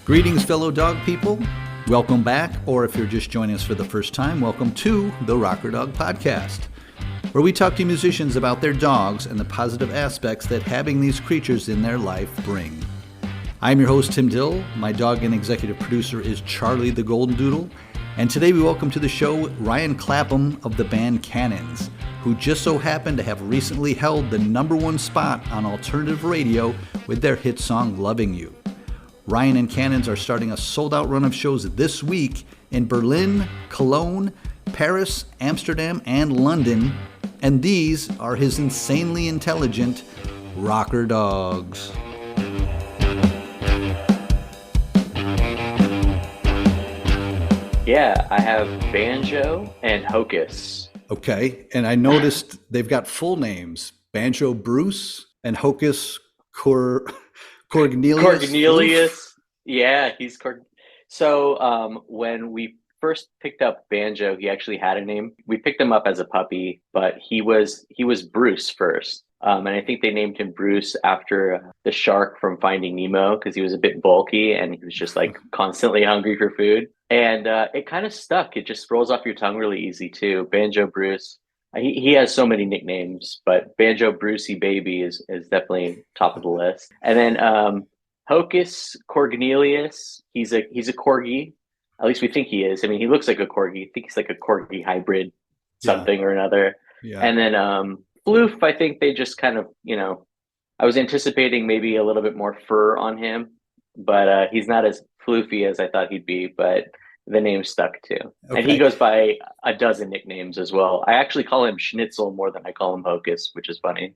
Greetings, fellow dog people. Welcome back, or if you're just joining us for the first time, welcome to the Rocker Dog Podcast, where we talk to musicians about their dogs and the positive aspects that having these creatures in their life bring. I'm your host, Tim Dill. My dog and executive producer is Charlie the Golden Doodle. And today we welcome to the show Ryan Clapham of the band Cannons, who just so happened to have recently held the #1 spot on alternative radio with their hit song, Loving You. Ryan and Cannons are starting a sold-out run of shows this week in Berlin, Cologne, Paris, Amsterdam, and London. And these are his insanely intelligent rocker dogs. Yeah, I have Banjo and Hocus. Okay, and I noticed they've got full names. Banjo Bruce and Hocus Cornelius. Yeah, he's So when we first picked up Banjo, he actually had a name. We picked him up as a puppy, but he was Bruce first. And I think they named him Bruce after the shark from Finding Nemo because he was a bit bulky and he was just like constantly hungry for food. And it kind of stuck. It just rolls off your tongue really easy too. Banjo Bruce. He has so many nicknames, but Banjo Brucey Baby is definitely top of the list. And then Hocus Cornelius, he's a corgi. At least we think he is. I mean, he looks like a corgi. I think he's like a corgi hybrid, something or another. Yeah. And then Floof, I think they just kind of, I was anticipating maybe a little bit more fur on him, but he's not as floofy as I thought he'd be. But the name stuck too. Okay. And he goes by a dozen nicknames as well. I actually call him Schnitzel more than I call him Hocus, which is funny.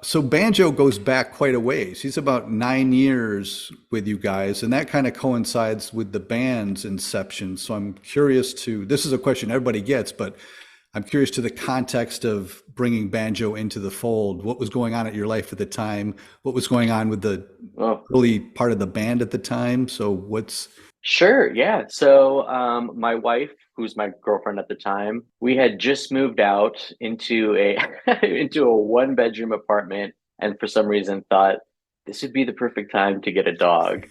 So Banjo goes back quite a ways. He's about 9 years with you guys, and that kind of coincides with the band's inception. So I'm curious this is a question everybody gets, but I'm curious to the context of bringing Banjo into the fold. What was going on at your life at the time? What was going on with the early part of the band at the time? Sure, yeah. So my wife, who's my girlfriend at the time, we had just moved out into a into a 1-bedroom apartment, and for some reason thought this would be the perfect time to get a dog.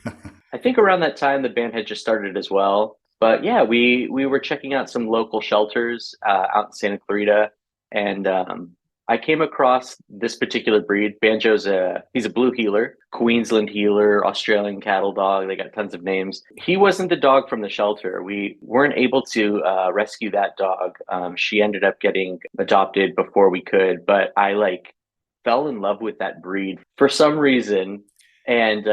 I think around that time the band had just started as well. But yeah, we were checking out some local shelters out in Santa Clarita, and I came across this particular breed. Banjo's he's a blue heeler, Queensland heeler, Australian cattle dog. They got tons of names. He wasn't the dog from the shelter. We weren't able to rescue that dog. She ended up getting adopted before we could, but I fell in love with that breed for some reason. And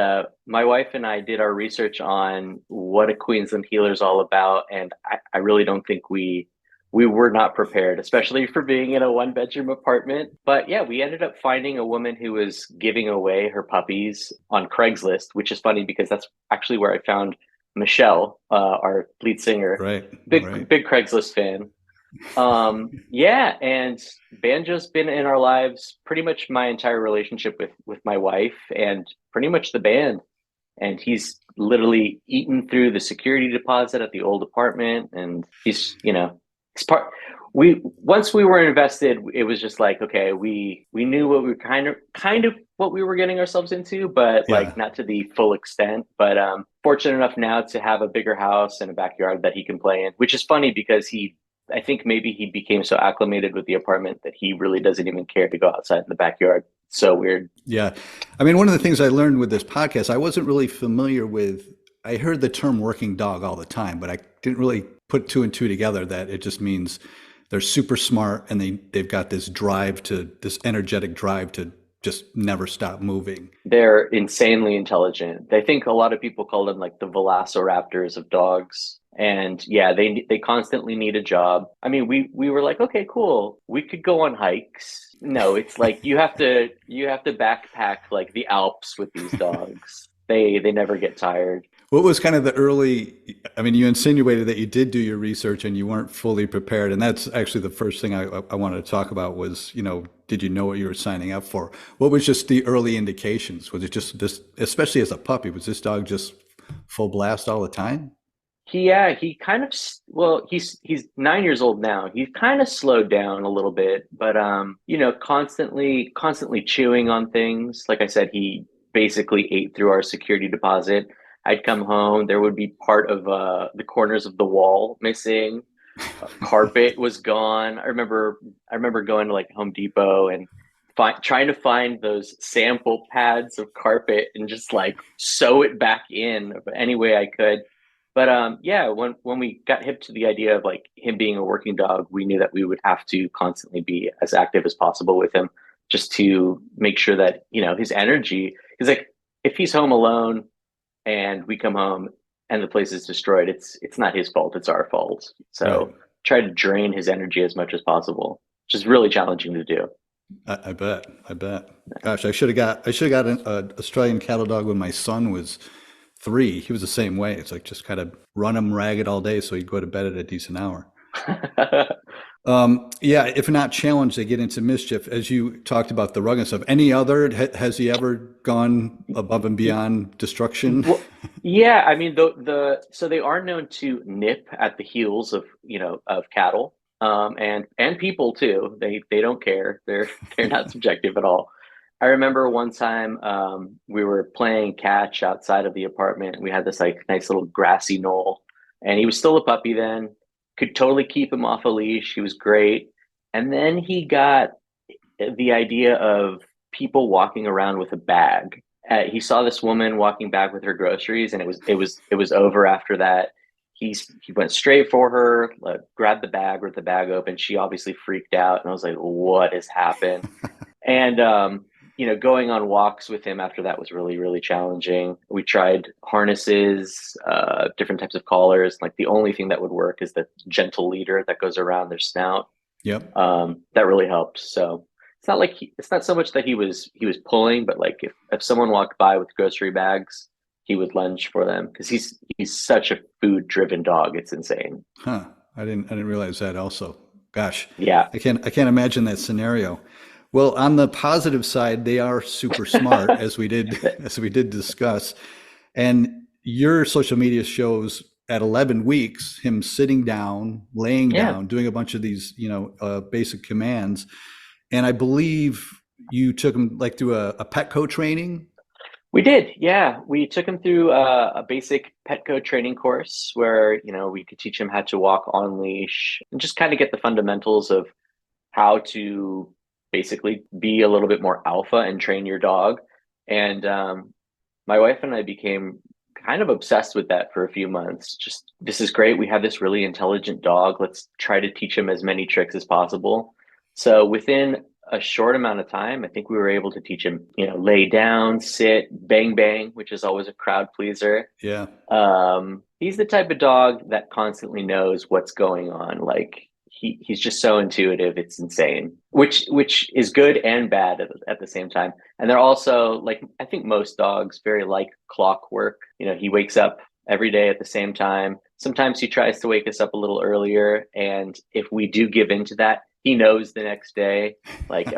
my wife and I did our research on what a Queensland heeler is all about, and I really don't think we were not prepared, especially for being in a 1-bedroom apartment. But yeah, we ended up finding a woman who was giving away her puppies on Craigslist, which is funny because that's actually where I found Michelle, our lead singer. Right. Big Craigslist fan. Yeah, and Banjo's been in our lives pretty much my entire relationship with my wife and pretty much the band. And he's literally eaten through the security deposit at the old apartment, and he's, once we were invested, it was just like, okay, we knew what we were kind of what we were getting ourselves into, but not to the full extent. But fortunate enough now to have a bigger house and a backyard that he can play in, which is funny because I think maybe he became so acclimated with the apartment that he really doesn't even care to go outside in the backyard. So weird. Yeah. I mean, one of the things I learned with this podcast, I wasn't really familiar with, I heard the term working dog all the time, but I didn't really put 2 and 2 together that it just means they're super smart and they've got this energetic drive to just never stop moving. They're insanely intelligent. I think a lot of people call them like the velociraptors of dogs. And yeah, they constantly need a job. I mean, we were like, okay, cool. We could go on hikes. No, it's like you have to backpack like the Alps with these dogs. They never get tired. What was kind of you insinuated that you did do your research and you weren't fully prepared. And that's actually the first thing I wanted to talk about was, did you know what you were signing up for? What was just the early indications? Was it just this, especially as a puppy, was this dog just full blast all the time? He kind of, he's 9 years old now. He's kind of slowed down a little bit, but constantly chewing on things. Like I said, he basically ate through our security deposit. I'd come home, there would be part of the corners of the wall missing. Carpet was gone. I remember going to like Home Depot and trying to find those sample pads of carpet and just like sew it back in any way I could. But yeah, when we got hip to the idea of like him being a working dog, we knew that we would have to constantly be as active as possible with him, just to make sure that his energy. Because like if he's home alone and we come home and the place is destroyed, it's not his fault, it's our fault. Right. So try to drain his energy as much as possible, which is really challenging to do. I bet. I bet. Gosh, I should have got an Australian cattle dog when my son was 3. He was the same way. It's like just kind of run him ragged all day so he'd go to bed at a decent hour. Yeah, if not challenged, they get into mischief. As you talked about the rug and stuff. Any other, has he ever gone above and beyond destruction? Well, yeah, I mean so they are known to nip at the heels of of cattle, and people too. They don't care. They're not subjective at all. I remember one time we were playing catch outside of the apartment. We had this like nice little grassy knoll, and he was still a puppy then. Could totally keep him off a leash. He was great, and then he got the idea of people walking around with a bag. He saw this woman walking back with her groceries, and it was over after that. He went straight for her, grabbed the bag, ripped the bag open. She obviously freaked out, and I was like, "What has happened?" And going on walks with him after that was really, really challenging. We tried harnesses, different types of collars. Like the only thing that would work is the gentle leader that goes around their snout. Yep. That really helped. So it's not so much that he was pulling, but like if someone walked by with grocery bags, he would lunge for them because he's such a food driven dog. It's insane. Huh. I didn't realize that also. Gosh, Yeah. I can't imagine that scenario. Well, on the positive side, they are super smart, as we did discuss. And your social media shows at 11 weeks him sitting down, laying Yeah. down, doing a bunch of these, basic commands. And I believe you took him like through a Petco training. We did, yeah. We took him through a basic Petco training course where, we could teach him how to walk on leash and just kind of get the fundamentals of how to basically be a little bit more alpha and train your dog. And my wife and I became kind of obsessed with that for a few months. Just, this is great. We have this really intelligent dog. Let's try to teach him as many tricks as possible. So within a short amount of time, I think we were able to teach him, lay down, sit, bang, bang, which is always a crowd pleaser. Yeah. He's the type of dog that constantly knows what's going on. Like he's just so intuitive. It's insane, which is good and bad at the same time. And they're also, like, I think most dogs, very like clockwork. He wakes up every day at the same time. Sometimes he tries to wake us up a little earlier. And if we do give in to that, he knows the next day. Like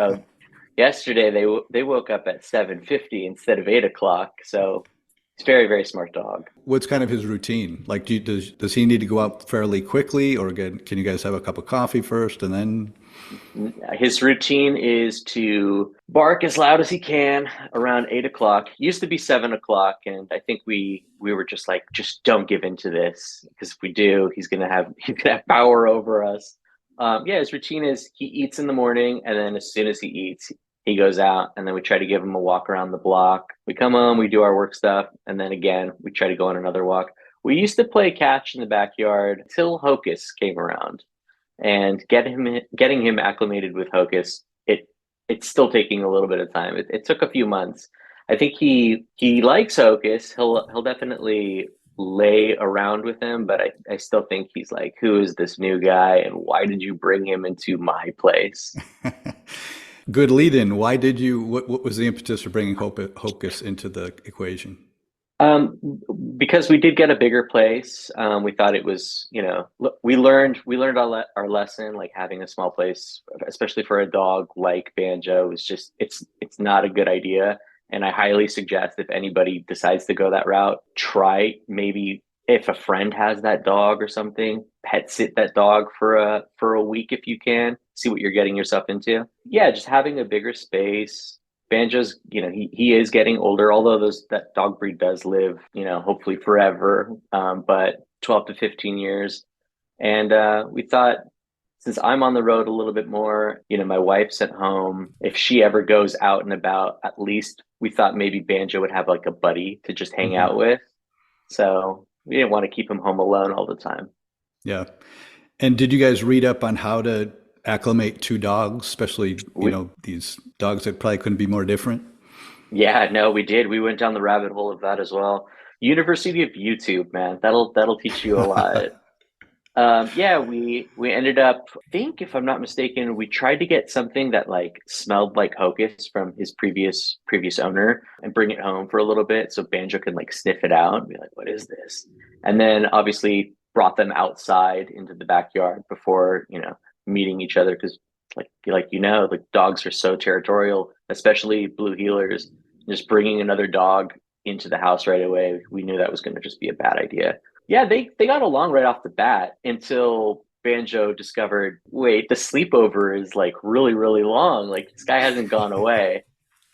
yesterday, they woke up at 7:50 instead of 8 o'clock. So he's very, very smart dog. What's kind of his routine? Like, does he need to go out fairly quickly, or can you guys have a cup of coffee first and then? His routine is to bark as loud as he can around 8 o'clock. Used to be 7 o'clock, and I think we were just like, just don't give in to this, because if we do, he's gonna have power over us. Yeah, his routine is he eats in the morning, and then as soon as he eats, he goes out, and then we try to give him a walk around the block. We come home, we do our work stuff, and then again, we try to go on another walk. We used to play catch in the backyard till Hocus came around, and getting him acclimated with Hocus, it's still taking a little bit of time. It took a few months. I think he likes Hocus. He'll definitely lay around with him, but I still think he's like, who is this new guy, and why did you bring him into my place? Good lead in. What was the impetus for bringing Hocus into the equation? Um, because we did get a bigger place. We thought it was, we learned our lesson. Like having a small place, especially for a dog like Banjo, is just it's not a good idea. And I highly suggest, if anybody decides to go that route, try, maybe if a friend has that dog or something, pet sit that dog for a week if you can. See what you're getting yourself into. Yeah, just having a bigger space, Banjo's, he is getting older, although that dog breed does live, hopefully forever, but 12 to 15 years. And we thought, since I'm on the road a little bit more, my wife's at home. If she ever goes out and about, at least we thought maybe Banjo would have like a buddy to just hang Hmm. out with. So we didn't want to keep him home alone all the time. Yeah. And did you guys read up on how to acclimate two dogs, especially, We, these dogs that probably couldn't be more different? yeah, no, we did. We went down the rabbit hole of that as well. University of YouTube, man. That'll teach you a lot. Yeah, we ended up, I think if I'm not mistaken, we tried to get something that like smelled like Hocus from his previous owner and bring it home for a little bit so Banjo can like sniff it out and be like, what is this? And then obviously brought them outside into the backyard before, meeting each other because like dogs are so territorial, especially blue heelers. Just bringing another dog into the house right away, we knew that was going to just be a bad idea. Yeah, they got along right off the bat until Banjo discovered, wait, the sleepover is like really, really long. Like this guy hasn't gone away.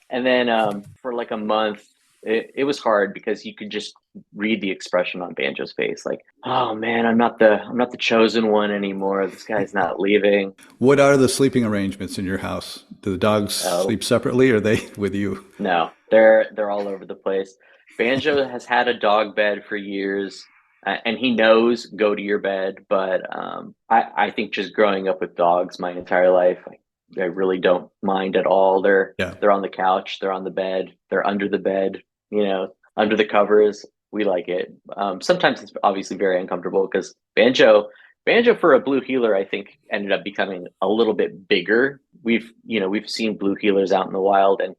And then for like a month, it was hard because you could just read the expression on Banjo's face, like, oh man, I'm not the chosen one anymore. This guy's not leaving. What are the sleeping arrangements in your house? Do the dogs Oh sleep separately or are they with you? no, they're all over the place. Banjo has had a dog bed for years, and he knows go to your bed. But I think just growing up with dogs my entire life, I really don't mind at all. Yeah. They're on the couch, they're on the bed, they're under the bed, under the covers. We like it. Sometimes it's obviously very uncomfortable because Banjo for a blue heeler, I think ended up becoming a little bit bigger. We've seen blue heelers out in the wild and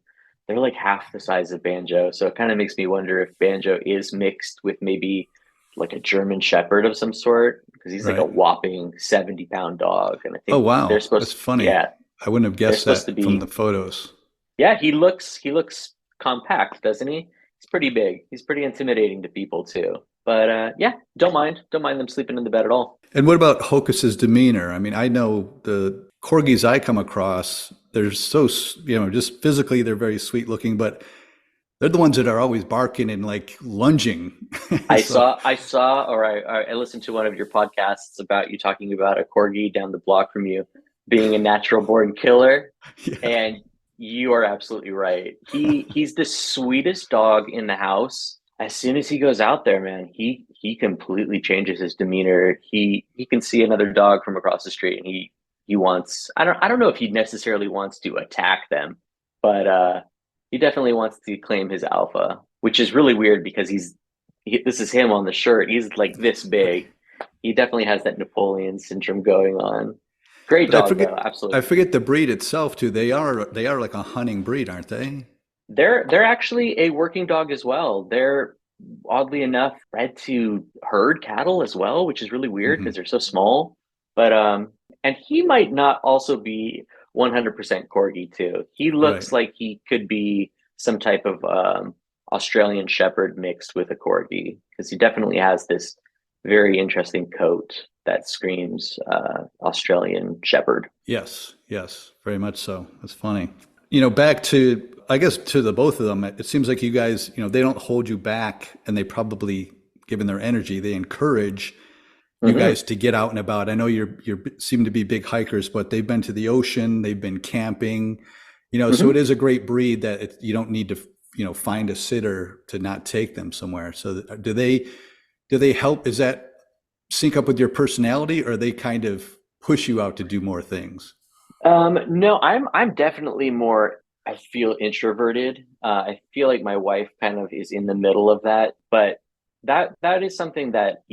they're like half the size of Banjo. So it kind of makes me wonder if Banjo is mixed with maybe like a German Shepherd of some sort because he's like a Right. whopping 70-pound dog. And I Oh, think they're wow. That's supposed, funny. yeah, I wouldn't have they're guessed supposed to that from the be, photos. yeah, he looks compact, doesn't he? He's pretty big. He's pretty intimidating to people too. But yeah, don't mind them sleeping in the bed at all. And what about Hocus's demeanor? I mean, I know the corgis I come across, they're so, just physically they're very sweet looking, but they're the ones that are always barking and like lunging. I So, saw, I saw, or I listened to one of your podcasts about you talking about a corgi down the block from you being a natural born killer, yeah. and you are absolutely right. He's the sweetest dog in the house. As soon as he goes out there, man, he completely changes his demeanor. He can see another dog from across the street, and he wants. I don't know if he necessarily wants to attack them, but he definitely wants to claim his alpha, which is really weird because this is him on the shirt. He's like this big. He definitely has that Napoleon syndrome going on. Great But I dog forget, though, I absolutely. forget the breed itself too. They are like a hunting breed, aren't they? They're actually a working dog as well. They're oddly enough bred to herd cattle as well, which is really weird because Hmm. they're so small. But and he might not also be 100% corgi too. He Right. looks like he could be some type of Australian Shepherd mixed with a corgi because he definitely has this very interesting coat that screams Australian Shepherd. Yes. Yes. Very much so. That's funny. Back to, I guess, to the both of them, it seems like you guys, they don't hold you back and they probably, given their energy, they encourage you Hmm. guys to get out and about. I know you're seem to be big hikers, but they've been to the ocean, they've been camping, so it Hmm. is a great breed that you don't need to, find a sitter to not take them somewhere. So do they help? Is that sync up with your personality or they kind of push you out to do more things? No, I'm definitely more. I feel introverted. I feel like my wife kind of is in the middle of that, but that is something that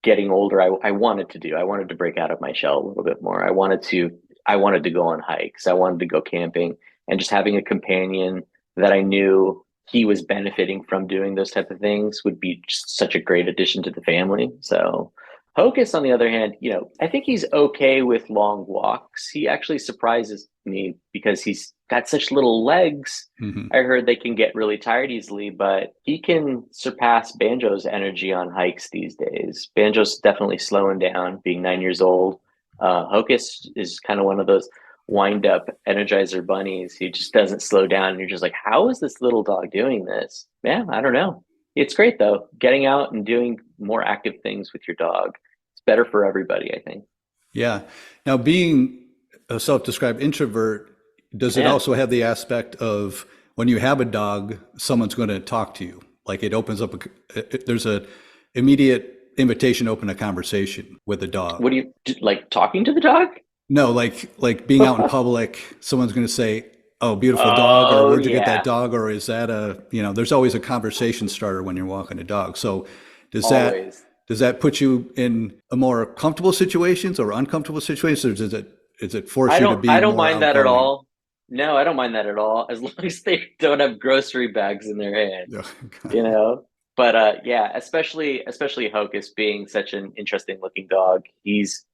getting older, I wanted to do. I wanted to break out of my shell a little bit more. I wanted to go on hikes. I wanted to go camping, and just having a companion that I knew he was benefiting from doing those type of things would be just such a great addition to the family. So Hocus, on the other hand, I think he's okay with long walks. He actually surprises me because he's got such little legs. Hmm. I heard they can get really tired easily, but he can surpass Banjo's energy on hikes these days. Banjo's definitely slowing down, being 9 years old. Hocus is kind of one of those. wind up Energizer bunnies. He just doesn't slow down. And you're just like, how is this little dog doing this? Yeah, I don't know. It's great though. Getting out and doing more active things with your dog. It's better for everybody, I think. Yeah. Now, being a self-described introvert, does it Yeah. also have the aspect of when you have a dog, someone's going to talk to you? Like it opens up there's a immediate invitation to open a conversation with a dog. What do you like talking to the dog? No, like being out in public, someone's going to say, "Oh, beautiful dog," or Oh "Where'd you get that yeah, dog?" Or is that a, there's always a conversation starter when you're walking a dog. So does that always. does that put you in a more comfortable situations or uncomfortable situations, or does it force you to I be don't more mind that at outgoing? all. No, I don't mind that at all, as long as they don't have grocery bags in their hand, Yeah. you know? But yeah, especially Hocus being such an interesting looking dog. He's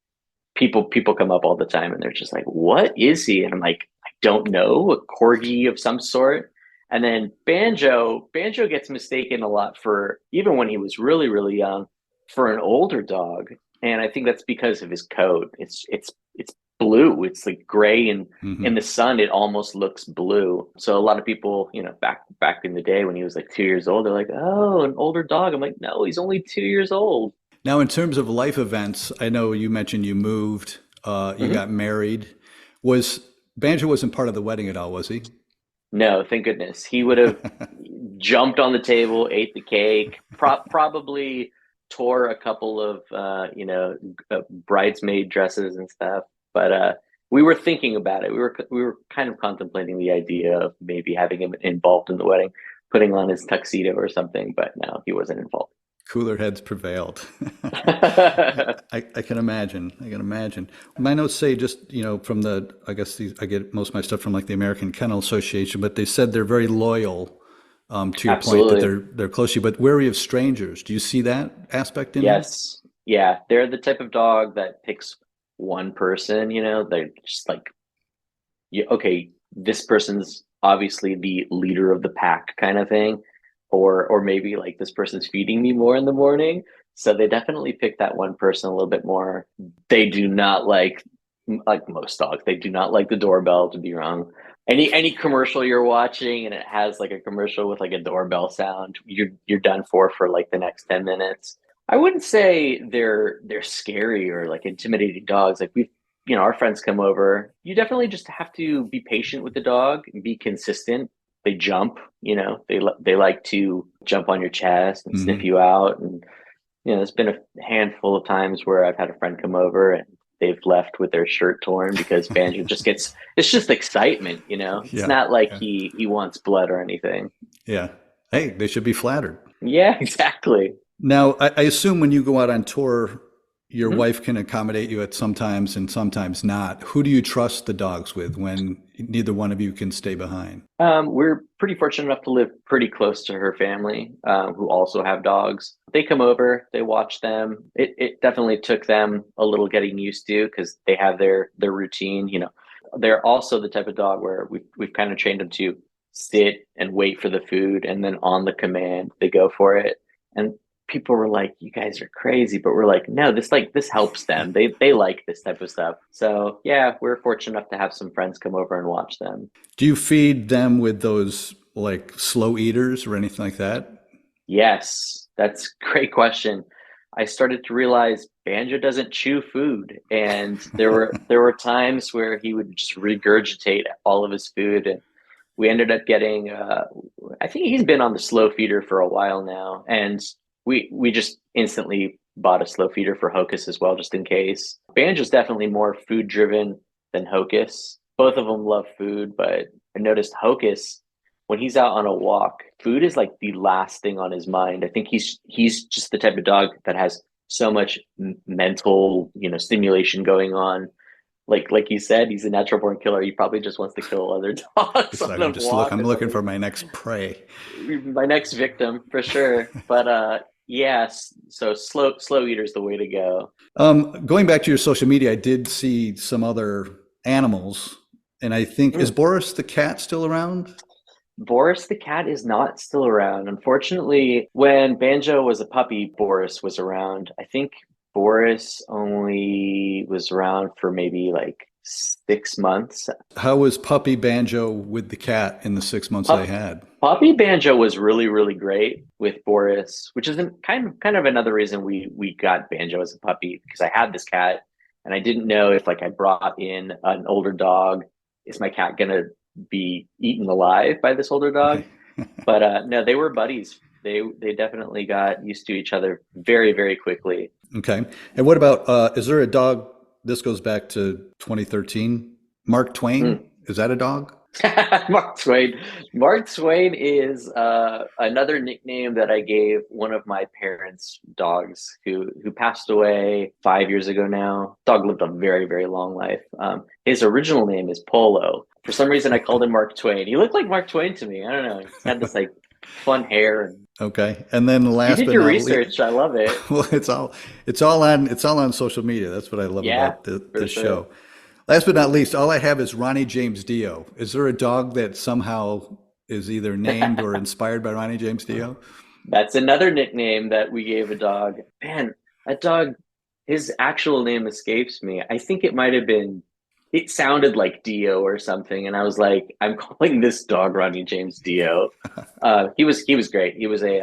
people come up all the time and they're just like, "What is he?" And I'm like, "I don't know, a corgi of some sort." And then Banjo gets mistaken a lot for, even when he was really really young, for an older dog. And I think that's because of his coat. It's blue. It's like gray, and in the Hmm. sun it almost looks blue. So a lot of people, back in the day when he was like 2 years old, they're like, "Oh, an older dog." I'm like, "No, he's only 2 years old." Now, in terms of life events, I know you mentioned you moved, you Mhm. got married. Was Banjo wasn't part of the wedding at all, was he? No, thank goodness. He would have jumped on the table, ate the cake, probably tore a couple of bridesmaid dresses and stuff. But we were thinking about it. We were kind of contemplating the idea of maybe having him involved in the wedding, putting on his tuxedo or something. But no, he wasn't involved. Cooler heads prevailed. I can imagine. I can imagine. My notes say just, from I guess I get most of my stuff from like the American Kennel Association, but they said they're very loyal, to your point that Absolutely. they're close to you, but wary of strangers. Do you see that aspect in them? Yes. Yeah. They're the type of dog that picks one person, they're just like, okay, this person's obviously the leader of the pack kind of thing, or maybe like this person's feeding me more in the morning. So they definitely pick that one person a little bit more. They do not like most dogs. They do not like the doorbell. To be wrong, any commercial you're watching and it has like a commercial with like a doorbell sound, you're done for like the next 10 minutes. I wouldn't say they're scary or like intimidating dogs. Like our friends come over. You definitely just have to be patient with the dog and be consistent. They jump, they like to jump on your chest and sniff Hmm. you out. And there's been a handful of times where I've had a friend come over and they've left with their shirt torn because Banjo just gets, it's just excitement. It's Yeah. not like Yeah. he wants blood or anything. Yeah. Hey, they should be flattered. Yeah, exactly. Now, I assume when you go out on tour, your Mhm. wife can accommodate you at sometimes and sometimes not. Who do you trust the dogs with when neither one of you can stay behind? We're pretty fortunate enough to live pretty close to her family, who also have dogs. They come over, they watch them. It definitely took them a little getting used to because they have their routine. They're also the type of dog where we've kind of trained them to sit and wait for the food, and then on the command they go for it. And people were like, "You guys are crazy," but we're like, "No, this helps them. They like this type of stuff." So yeah, we're fortunate enough to have some friends come over and watch them. Do you feed them with those like slow eaters or anything like that? Yes, that's a great question. I started to realize Banjo doesn't chew food, and there were times where he would just regurgitate all of his food, and we ended up getting. I think he's been on the slow feeder for a while now, and we just instantly bought a slow feeder for Hocus as well, just in case. Banjo's definitely more food driven than Hocus. Both of them love food, but I noticed Hocus, when he's out on a walk, food is like the last thing on his mind. I think he's just the type of dog that has so much mental, stimulation going on. Like you said, he's a natural born killer. He probably just wants to kill other dogs It's on like a walk I'm or looking something. for my next prey. My next victim for sure. But yes, so slow eater's the way to go. Going back to your social media, I did see some other animals, and I think is Mm. Boris the cat still around? Boris the cat is not still around. Unfortunately, when Banjo was a puppy, Boris was around. I think Boris only was around for maybe like 6 months. How was puppy Banjo with the cat in the 6 months they Pup, had? Puppy Banjo was really, really great with Boris, which is kind of another reason we got Banjo as a puppy because I had this cat and I didn't know if like I brought in an older dog, is my cat gonna be eaten alive by this older dog? Right. But no, they were buddies. They definitely got used to each other very, very quickly. Okay. And what about, is there a dog? This goes back to 2013. Mark Twain. Mm. Is that a dog? Mark Twain. Mark Twain is another nickname that I gave one of my parents' dogs who passed away 5 years ago now. Dog lived a very, very long life. His original name is Polo. For some reason, I called him Mark Twain. He looked like Mark Twain to me. I don't know. He's had this like fun hair. And Okay. And then you last did but your not least, research. I love it. well, it's all on social media. That's what I love Yeah, about for this sure. show. Last but not least, all I have is Ronnie James Dio. Is there a dog that somehow is either named or inspired by Ronnie James Dio? That's another nickname that we gave a dog. Man, that dog, his actual name escapes me. I think it might have been, it sounded like Dio or something. And I was like, I'm calling this dog Ronnie James Dio. He was great. He was a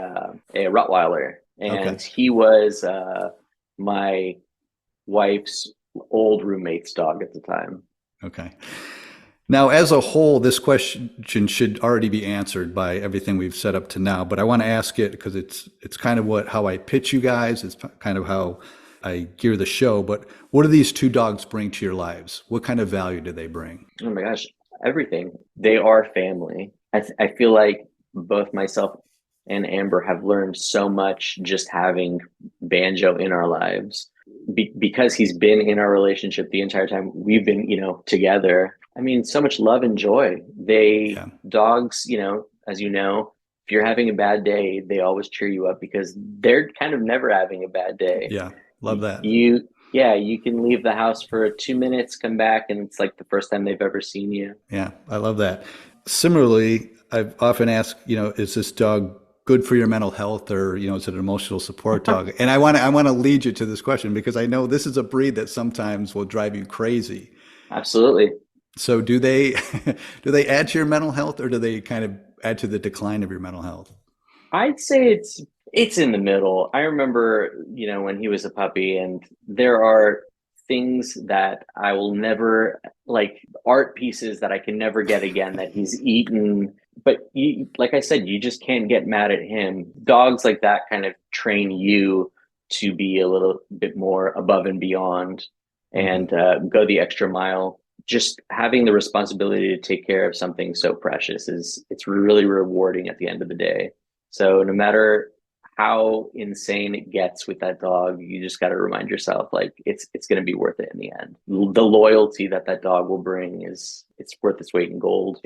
Rottweiler, Okay. and he was my wife's old roommate's dog at the time. Okay. Now, as a whole, this question should already be answered by everything we've set up to now, but I want to ask it because it's kind of how I pitch you guys. It's kind of how I gear the show. But what do these two dogs bring to your lives? What kind of value do they bring? Oh my gosh, everything. They are family. I feel like both myself and Amber have learned so much just having Banjo in our lives. Because he's been in our relationship the entire time we've been, together. I mean, so much love and joy. They Yeah. dogs, as you know, if you're having a bad day, they always cheer you up because they're kind of never having a bad day. Yeah. Love that. Yeah, you can leave the house for 2minutes, come back, and it's like the first time they've ever seen you. Yeah. I love that. Similarly, I've often asked, is this dog good for your mental health or, is it an emotional support dog? And I want to lead you to this question because I know this is a breed that sometimes will drive you crazy. Absolutely. So do they do they add to your mental health or do they kind of add to the decline of your mental health? I'd say it's in the middle. I remember, when he was a puppy, and there are things that I will never like art pieces that I can never get again that he's eaten. But like I said, you just can't get mad at him. Dogs like that kind of train you to be a little bit more above and beyond Hmm. and go the extra mile. Just having the responsibility to take care of something so precious it's really rewarding at the end of the day. So no matter how insane it gets with that dog, you just got to remind yourself like it's going to be worth it in the end. The loyalty that that dog will bring is it's worth its weight in gold.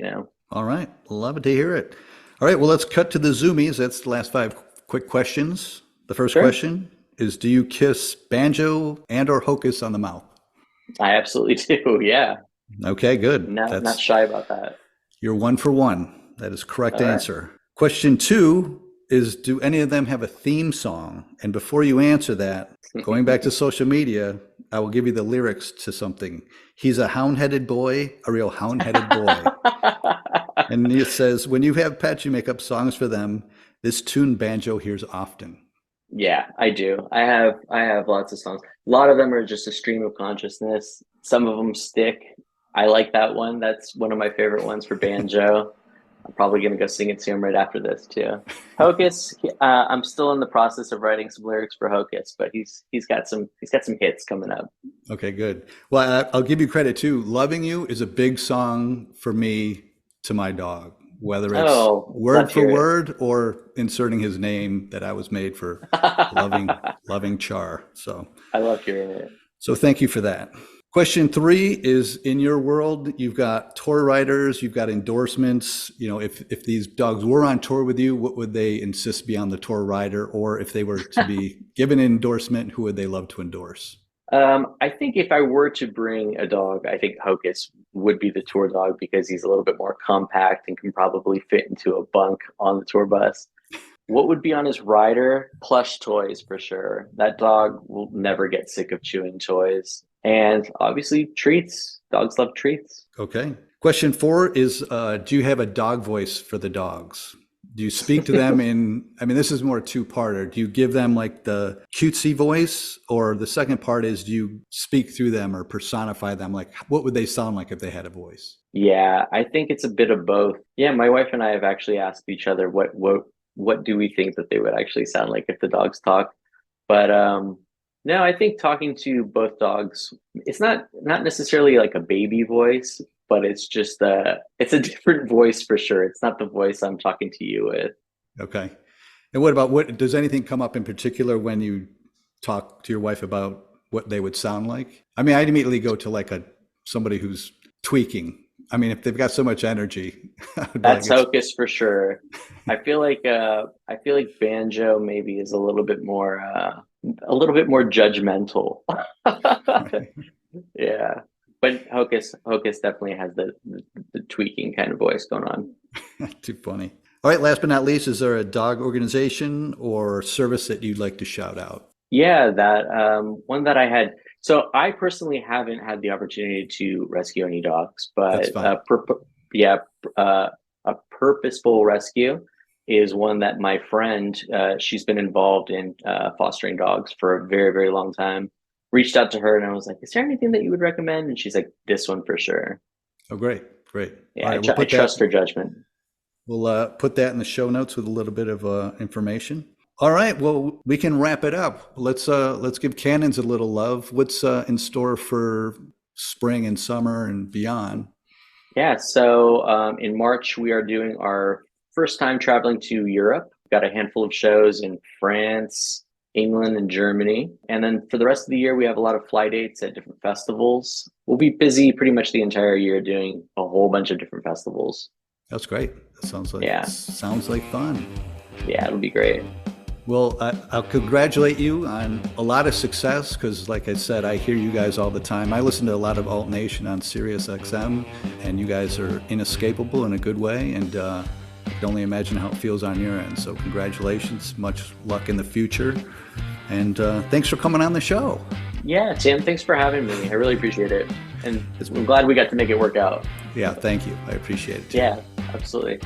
All right. Love it to hear it. All right. Well, let's cut to the zoomies. That's the last five quick questions. The first Sure. question is, do you kiss Banjo and or Hocus on the mouth? I absolutely do. Yeah. Okay, good. Not That's shy about that. you're one for one. That is correct All right. answer. Question two is, do any of them have a theme song? And before you answer that, going back to social media, I will give you the lyrics to something. He's a hound-headed boy, a real hound-headed boy. And it says, when you have pets, you make up songs for them. This tune Banjo hears often. Yeah, I do. I have lots of songs. A lot of them are just a stream of consciousness. Some of them stick. I like that one. That's one of my favorite ones for banjo. I'm probably gonna go sing it to him right after this too. Hocus, I'm still in the process of writing some lyrics for Hocus, but he's got some hits coming up. Okay, good. Well, I'll give you credit too. Loving You is a big song for me to my dog, whether it's Oh, love word to for hear it. word or inserting his name that I was made for loving, loving Char. I love hearing it. So thank you for that. Question three is, in your world, you've got tour riders, you've got endorsements. If these dogs were on tour with you, what would they insist be on the tour rider? Or if they were to be given an endorsement, who would they love to endorse? I think if I were to bring a dog, I think Hocus would be the tour dog because he's a little bit more compact and can probably fit into a bunk on the tour bus. What would be on his rider? Plush toys for sure. That dog will never get sick of chewing toys. And obviously treats. Dogs love treats. Okay. Question 4 is, do you have a dog voice for the dogs? Do you speak to them this is more two-parter. Do you give them like the cutesy voice, or the second part is, do you speak through them or personify them? Like, what would they sound like if they had a voice? Yeah, I think it's a bit of both. Yeah, my wife and I have actually asked each other what do we think that they would actually sound like if the dogs talk. But no, I think talking to both dogs, it's not necessarily like a baby voice, but it's a different voice for sure. It's not the voice I'm talking to you with. Okay. And what does anything come up in particular when you talk to your wife about what they would sound like? I mean, I'd immediately go to like somebody who's tweaking. I mean, if they've got so much energy, I'd be like, That's Hocus for sure. I feel like Banjo maybe is a little bit more judgmental. Yeah. But Hocus definitely has the tweaking kind of voice going on. too funny. All right. Last but not least, is there a dog organization or service that you'd like to shout out? Yeah, that one that I had. So I personally haven't had the opportunity to rescue any dogs, That's but fine. yeah, a purposeful rescue is one that my friend, she's been involved in fostering dogs for a very, very long time. Reached out to her and I was like, "Is there anything that you would recommend?" And she's like, "This one for sure." Oh, great. Great. All Yeah, right. I trust her judgment. We'll put that in the show notes with a little bit of information. All right. Well, we can wrap it up. Let's give cannons a little love. What's in store for spring and summer and beyond? Yeah, so in March, we are doing our first time traveling to Europe. We've got a handful of shows in France, England, and Germany. And then for the rest of the year, we have a lot of fly dates at different festivals. We'll be busy pretty much the entire year doing a whole bunch of different festivals. That's great. That Yeah, sounds like fun. yeah, it'll be great. Well, I'll congratulate you on a lot of success because, like I said, I hear you guys all the time. I listen to a lot of Alt Nation on Sirius XM, and you guys are inescapable in a good way. And I can only imagine how it feels on your end. So, congratulations. Much luck in the future. And thanks for coming on the show. Yeah, Tim, thanks for having me. I really appreciate it. And I'm glad we got to make it work out. Yeah, thank you. I appreciate it too. Yeah, absolutely.